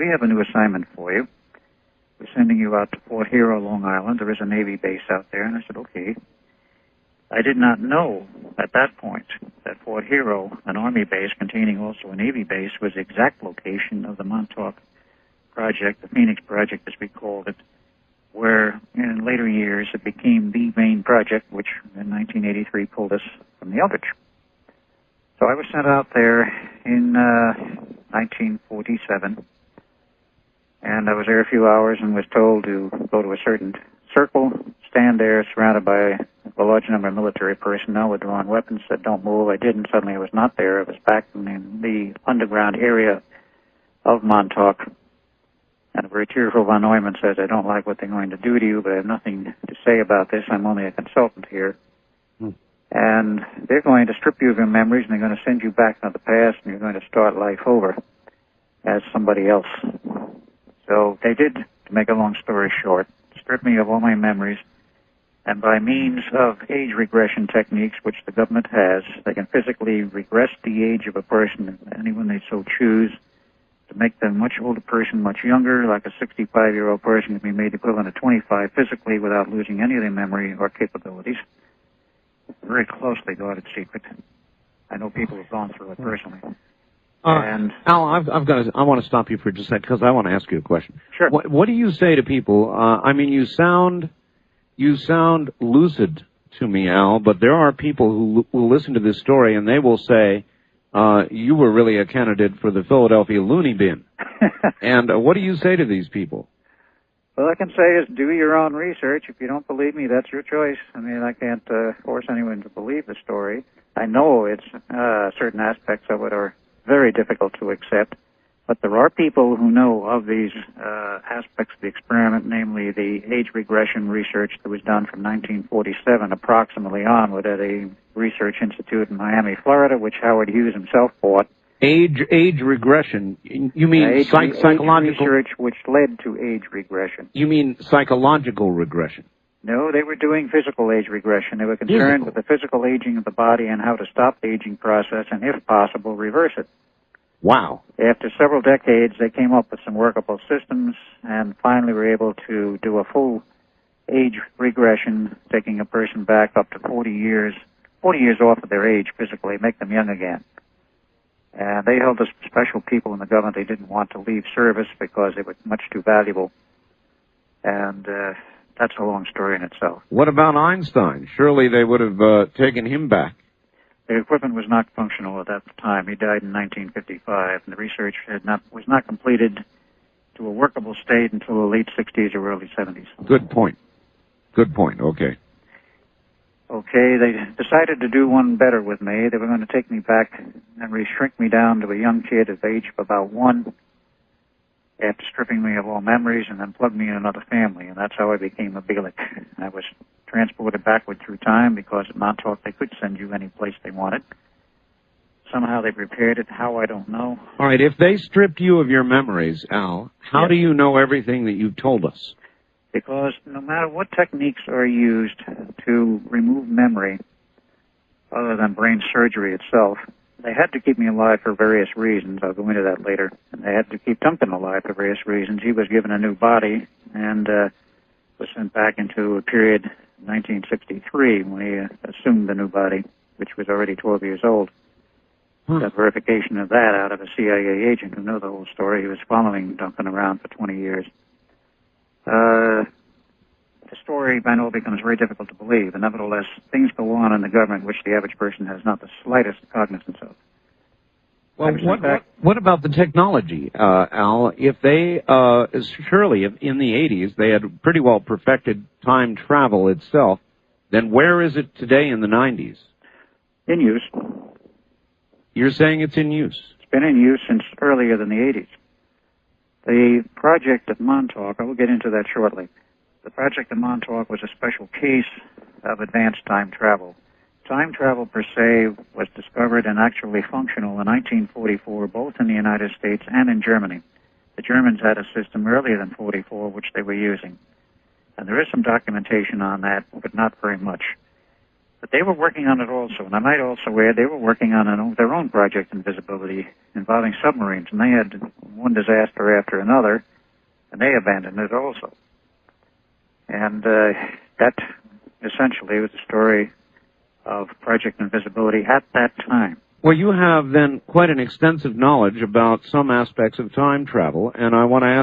we have a new assignment for you. We're sending you out to Fort Hero, Long Island. There is a Navy base out there. And I said, okay. I did not know at that point that Fort Hero, an Army base containing also a Navy base, was the exact location of the Montauk project, the Phoenix project as we called it, where in later years it became the main project, which in 1983 pulled us from the Eldridge. So I was sent out there in 1947, and I was there a few hours and was told to go to a certain circle, stand there surrounded by a large number of military personnel with drawn weapons, said don't move. I did, and suddenly I was not there. I was back in the underground area of Montauk. And a very tearful von Neumann says, I don't like what they're going to do to you, but I have nothing to say about this. I'm only a consultant here. And they're going to strip you of your memories, and they're going to send you back into the past, and you're going to start life over as somebody else. So they did, to make a long story short, strip me of all my memories, and by means of age regression techniques, which the government has, they can physically regress the age of a person, anyone they so choose, to make them much older person much younger, like a 65-year-old person can be made equivalent to 25 physically without losing any of their memory or capabilities. Very closely guarded secret. I know people who've gone through it personally. And Al, I want to stop you for just a second because I want to ask you a question. Sure. What do you say to people? I mean, you sound lucid to me, Al, but there are people who will listen to this story and they will say, you were really a candidate for the Philadelphia loony bin. And what do you say to these people? Well, I can say is do your own research. If you don't believe me, that's your choice. I mean, I can't force anyone to believe the story. I know it's certain aspects of it are very difficult to accept, but there are people who know of these aspects of the experiment, namely the age regression research that was done from 1947 approximately onward at a research institute in Miami, Florida, which Howard Hughes himself bought. Age regression. You mean psychological age research, which led to age regression. You mean psychological regression? No, they were doing physical age regression. They were concerned with the physical aging of the body and how to stop the aging process and, if possible, reverse it. Wow. After several decades, they came up with some workable systems and finally were able to do a full age regression, taking a person back up to 40 years off of their age physically, make them young again. And they held as special people in the government. They didn't want to leave service because they were much too valuable. And that's a long story in itself. What about Einstein? Surely they would have taken him back. The equipment was not functional at that time. He died in 1955, and the research was not completed to a workable state until the late 60s or early 70s. Good point. Okay. Okay, they decided to do one better with me. They were going to take me back and shrink me down to a young kid at the age of about 1 after stripping me of all memories and then plug me in another family, and that's how I became a Bielik. I was transported backward through time because at Montauk they could send you any place they wanted. Somehow they prepared it. How, I don't know. All right, if they stripped you of your memories, Al, how do you know everything that you've told us? Because no matter what techniques are used to remove memory, other than brain surgery itself, they had to keep me alive for various reasons. I'll go into that later. And they had to keep Duncan alive for various reasons. He was given a new body and was sent back into a period, 1963, when he assumed the new body, which was already 12 years old. Got verification of that out of a CIA agent who knew the whole story. He was following Duncan around for 20 years. The story, I know, becomes very difficult to believe, and nevertheless, things go on in the government which the average person has not the slightest cognizance of. Well, what about the technology, Al? If they, surely in the 80s, they had pretty well perfected time travel itself, then where is it today in the 90s? In use. You're saying it's in use? It's been in use since earlier than the 80s. The project at Montauk, I will get into that shortly. The project at Montauk was a special case of advanced time travel. Time travel per se was discovered and actually functional in 1944, both in the United States and in Germany. The Germans had a system earlier than 44, which they were using. And there is some documentation on that, but not very much. But they were working on it also, and I might also add they were working on their own project Invisibility involving submarines, and they had one disaster after another, and they abandoned it also. And that essentially was the story of Project Invisibility at that time. Well, you have then quite an extensive knowledge about some aspects of time travel, and I want to ask